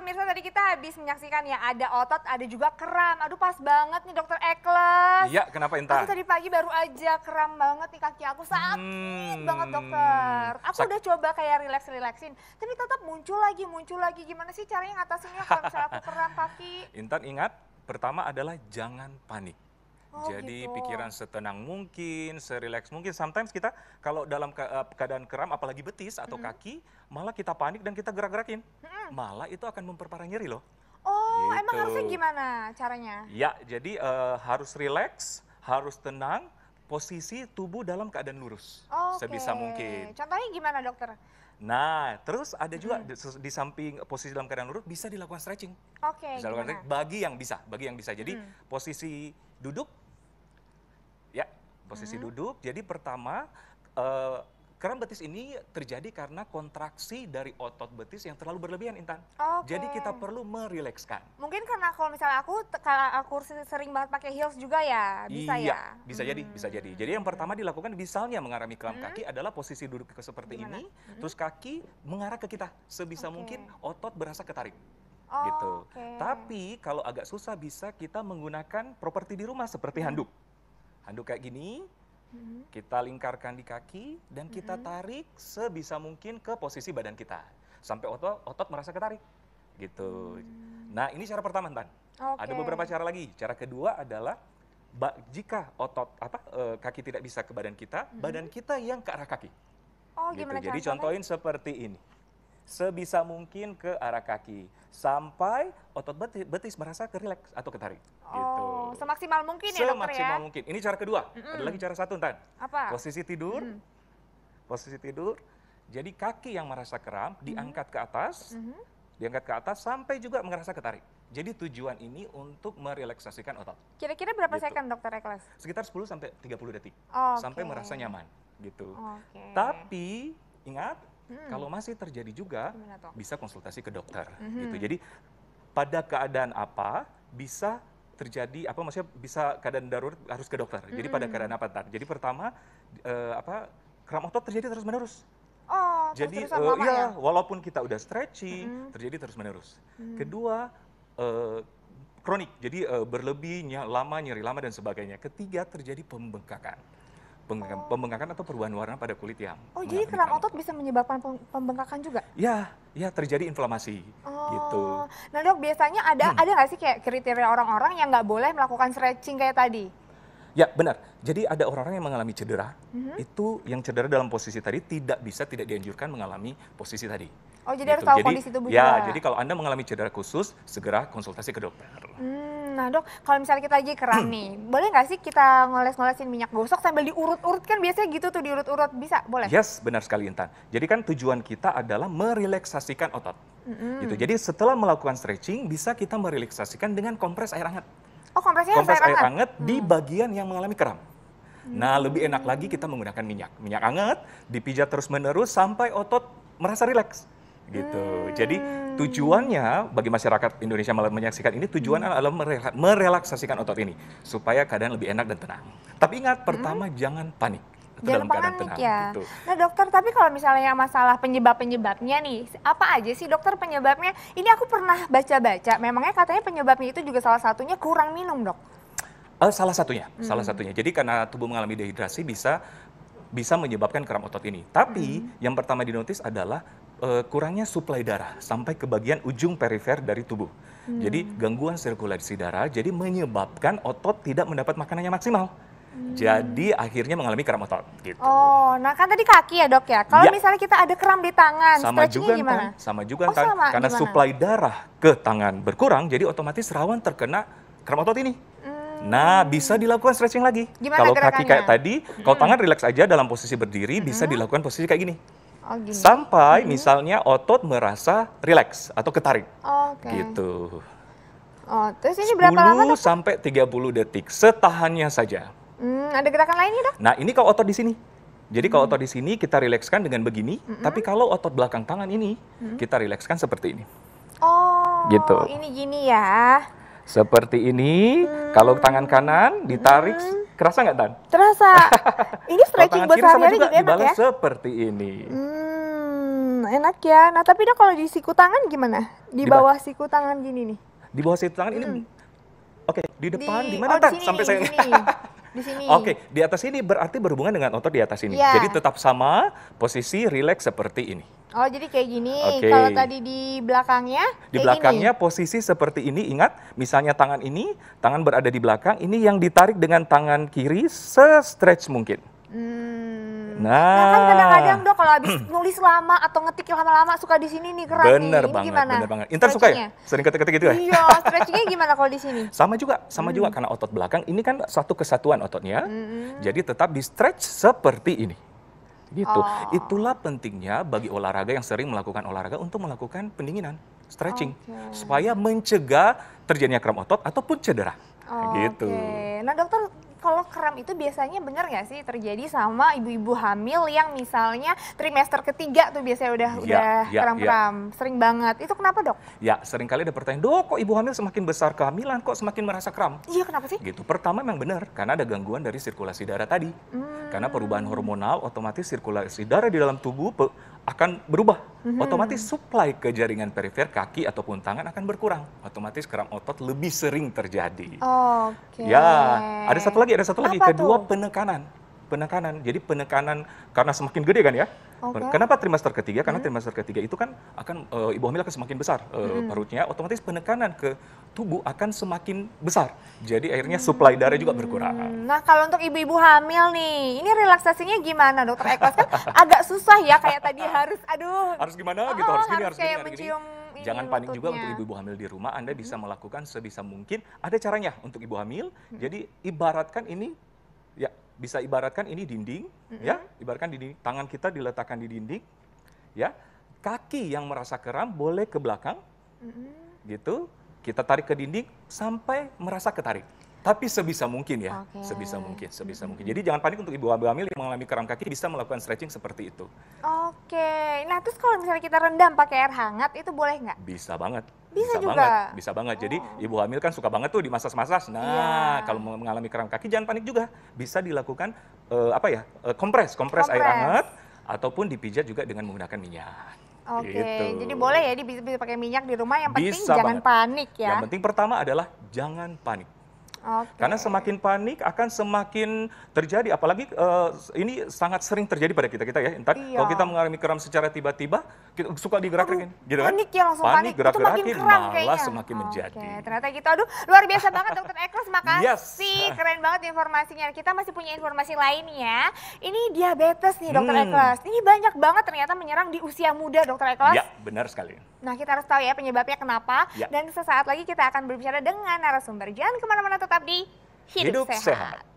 pemirsa, tadi kita habis menyaksikan ya, ada otot, ada juga kram. Aduh pas banget nih Dokter Ekles. Iya, kenapa Intan? Aku tadi pagi baru aja kram banget nih kaki aku, sakit banget dokter. Aku udah coba kayak relax-relaxin, tapi tetap muncul lagi. Gimana sih caranya ngatasinnya kalau misalnya aku kram kaki? Intan ingat, pertama adalah jangan panik. Oh, Jadi gitu. pikiran setenang mungkin, serileks mungkin. Sometimes kita kalau dalam keadaan kram, apalagi betis atau kaki, malah kita panik dan kita gerak-gerakin. Malah itu akan memperparah nyeri loh. Oh, Gitu. emang harusnya gimana caranya? Ya, jadi harus rileks, harus tenang, posisi tubuh dalam keadaan lurus. Oke. Sebisa mungkin. Contohnya gimana dokter? Nah, terus ada juga di samping posisi dalam keadaan lurus bisa dilakukan stretching. Oke, Bisa dilakukan gimana? stretching bagi yang bisa. Jadi posisi duduk, ya, posisi duduk. Jadi pertama, kram betis ini terjadi karena kontraksi dari otot betis yang terlalu berlebihan, Intan. Oke. Jadi kita perlu merilekskan. Mungkin karena kalau misalnya aku sering banget pakai heels juga ya, bisa Iya, ya? bisa jadi, bisa jadi. Jadi yang pertama dilakukan misalnya mengalami kram kaki adalah posisi duduk seperti Gimana? ini, terus kaki mengarah ke kita. Sebisa Oke. mungkin otot berasa ketarik. Oh, Gitu. oke. Tapi kalau agak susah bisa kita menggunakan properti di rumah seperti handuk. Handuk kayak gini, kita lingkarkan di kaki dan kita tarik sebisa mungkin ke posisi badan kita. Sampai otot merasa ketarik. Gitu. Nah, ini cara pertama, Tan. Ada Oke. beberapa cara lagi. Cara kedua adalah jika kaki tidak bisa ke badan kita, badan kita yang ke arah kaki. Oh, Gitu. gimana Jadi contohnya? contohin seperti ini. Sebisa mungkin ke arah kaki sampai otot betis merasa rileks atau ketarik. Gitu. Oh, semaksimal mungkin ya dokter ya? Semaksimal mungkin. Ini cara kedua. Ada lagi cara satu, Tan. Apa? Posisi tidur. Posisi tidur. Jadi kaki yang merasa kram diangkat ke atas. Diangkat ke atas sampai juga merasa ketarik. Jadi tujuan ini untuk merelaksasikan otot. Kira-kira berapa Gitu. second dokter Ekles? Sekitar 10 sampai 30 detik. Oke. Sampai merasa nyaman. Gitu. Oke. Tapi ingat, kalau masih terjadi juga Gimana tuh? bisa konsultasi ke dokter. Gitu. Jadi pada keadaan apa bisa terjadi maksudnya bisa keadaan darurat harus ke dokter. Jadi pada keadaan apa, Tan? Jadi pertama kram otot terjadi terus-menerus. Oh, Jadi terus-terusan lama ya? walaupun kita udah stretching terjadi terus-menerus. Kedua kronik. Jadi berlebih, lama, nyeri lama dan sebagainya. Ketiga terjadi pembengkakan. Pembengkakan atau perubahan warna pada kulit yang Oh, jadi mengalami kram otot bisa menyebabkan pembengkakan juga? Ya terjadi inflamasi gitu. Oh, nah dok, biasanya ada nggak sih kayak kriteria orang-orang yang nggak boleh melakukan stretching kayak tadi? Ya benar. Jadi ada orang-orang yang mengalami cedera, itu yang cedera dalam posisi tadi tidak dianjurkan mengalami posisi tadi. Oh, jadi harus Gitu. tahu kondisi tubuh ya, juga? jadi kalau Anda mengalami cedera khusus, segera konsultasi ke dokter. Nah dok, kalau misalnya kita lagi kram nih, boleh nggak sih kita ngoles-ngolesin minyak gosok sambil diurut-urut, kan biasanya gitu tuh diurut-urut, bisa? Boleh? Yes, benar sekali Intan. Jadi kan tujuan kita adalah merelaksasikan otot. Gitu. Jadi setelah melakukan stretching, bisa kita merelaksasikan dengan kompres air hangat. Oh, kompresnya harus Kompres air air hangat? hangat di bagian yang mengalami kram. Nah, lebih enak lagi kita menggunakan minyak. Minyak hangat, dipijat terus-menerus sampai otot merasa rileks. Gitu. Jadi tujuannya bagi masyarakat Indonesia menyaksikan ini tujuannya adalah merelaksasikan otot ini supaya keadaan lebih enak dan tenang. Tapi ingat, pertama jangan panik. Jangan Dalam keadaan panik tenang, ya. gitu. Nah dokter, tapi kalau misalnya masalah penyebabnya nih, apa aja sih dokter penyebabnya? Ini aku pernah baca-baca, memangnya katanya penyebabnya itu juga salah satunya kurang minum dok? Salah satunya. Jadi karena tubuh mengalami dehidrasi bisa menyebabkan kram otot ini. Tapi yang pertama dinotis adalah kurangnya suplai darah sampai ke bagian ujung perifer dari tubuh. Jadi gangguan sirkulasi darah, jadi menyebabkan otot tidak mendapat makanannya maksimal. Jadi akhirnya mengalami kram otot. Gitu. Oh, nah kan tadi kaki ya dok ya. Kalau Ya. misalnya kita ada kram di tangan, Sama stretchingnya juga, gimana? Tan. Sama juga, Oh, Tan. sama. Karena Gimana? suplai darah ke tangan berkurang, jadi otomatis rawan terkena kram otot ini. Nah, bisa dilakukan stretching lagi. Gimana Kalau kaki gerakannya? kayak tadi, kalau tangan rileks aja dalam posisi berdiri, bisa dilakukan posisi kayak gini. Oh, gini. Sampai misalnya otot merasa rileks atau ketarik. Oke. Gitu. Oh, terus ini berapa lama 10 dok? sampai 30 detik, setahannya saja. Ada gerakan lain nih dok? Nah, ini kalau otot di sini. Jadi kalau otot di sini kita rilekskan dengan begini, tapi kalau otot belakang tangan ini, kita rilekskan seperti ini. Oh, Gitu. ini gini ya. Seperti ini, kalau tangan kanan ditarik, kerasa nggak, Tan? Terasa. Ini Kalau stretching tangan buat kiri sama sehari-hari juga juga enak dibalas ya? seperti ini. Enak ya. Nah tapi dok kalau di siku tangan gimana? Di bawah siku tangan gini nih. Di bawah siku tangan ini. Oke, di depan di mana di Tat? sini Sampai nih, saya. di sini. Di sini. Oke, di atas ini berarti berhubungan dengan otot di atas ini. Iya. Jadi tetap sama posisi rileks seperti ini. Oh, jadi kayak gini. Oke. Kalau tadi di belakangnya Di kayak belakangnya gini. posisi seperti ini. Ingat, misalnya tangan ini, tangan berada di belakang, ini yang ditarik dengan tangan kiri se-stretch mungkin. Nah kan kadang-kadang Dok kalau habis nulis lama atau ngetik lama-lama suka di sini nih keras nih. Bener Ini banget, gimana? bener banget. Intan suka ya? Sering ketik-ketik gitu ya? Iya, stretchingnya gimana kalau di sini? Sama juga karena otot belakang ini kan satu kesatuan ototnya. Jadi tetap di stretch seperti ini. Gitu. Itulah pentingnya bagi olahraga yang sering melakukan olahraga untuk melakukan pendinginan, stretching, supaya mencegah terjadinya kram otot ataupun cedera. Gitu. Nah dokter, kalau kram itu biasanya benar nggak sih terjadi sama ibu-ibu hamil yang misalnya trimester ketiga tuh biasanya udah kram-kram, sering banget. Itu kenapa dok? Ya, seringkali ada pertanyaan, dok kok ibu hamil semakin besar kehamilan kok semakin merasa kram? Iya, kenapa sih? Gitu. Pertama memang benar, karena ada gangguan dari sirkulasi darah tadi. Karena perubahan hormonal, otomatis sirkulasi darah di dalam tubuh akan berubah. Otomatis suplai ke jaringan perifer kaki ataupun tangan akan berkurang. Otomatis kram otot lebih sering terjadi. Ya, ada satu lagi. Kedua, penekanan. Jadi penekanan karena semakin gede kan ya. Kenapa trimester ketiga? Karena trimester ketiga itu kan akan ibu hamil akan semakin besar perutnya, otomatis penekanan ke tubuh akan semakin besar. Jadi akhirnya suplai darah juga berkurang. Nah, kalau untuk ibu-ibu hamil nih, ini relaksasinya gimana dokter Ekos? Kan agak susah ya, kayak tadi harus gimana gitu, harus gini, harus kayak gini. mencium Jangan panik juga untuk ibu-ibu hamil di rumah. Anda bisa melakukan sebisa mungkin. Ada caranya untuk ibu hamil. Jadi ibaratkan ini, ya bisa ibaratkan ini dinding, ya ibaratkan dinding. Tangan kita diletakkan di dinding, ya. Kaki yang merasa kram boleh ke belakang, gitu. Kita tarik ke dinding sampai merasa ketarik. Tapi sebisa mungkin ya, sebisa mungkin. Jadi jangan panik untuk ibu hamil yang mengalami kram kaki, bisa melakukan stretching seperti itu. Nah terus kalau misalnya kita rendam pakai air hangat, itu boleh nggak? Bisa banget. Bisa banget. Jadi ibu hamil kan suka banget tuh dimasas-masas. Nah, kalau mengalami kram kaki jangan panik juga. Bisa dilakukan kompres air hangat ataupun dipijat juga dengan menggunakan minyak. Gitu. Jadi boleh ya bisa pakai minyak di rumah, yang penting jangan panik ya. Yang penting pertama adalah jangan panik. Karena semakin panik akan semakin terjadi, apalagi ini sangat sering terjadi pada kita ya. Entar kalau kita mengalami kram secara tiba-tiba, kita suka digerak-gerakin, gitu kan? Panik ya, langsung panik. Gerak-gerakin malah kayaknya. semakin menjadi. Ternyata gitu. Aduh, luar biasa banget Dokter Ekos, makasih. Keren banget informasinya. Kita masih punya informasi lainnya. Ini diabetes nih Dokter Ekos. Ini banyak banget ternyata menyerang di usia muda Dokter Ekos. Ya, benar sekali. Nah, kita harus tahu ya penyebabnya kenapa. Dan sesaat lagi kita akan berbicara dengan narasumber. Jangan kemana-mana, tetap di Hidup Sehat.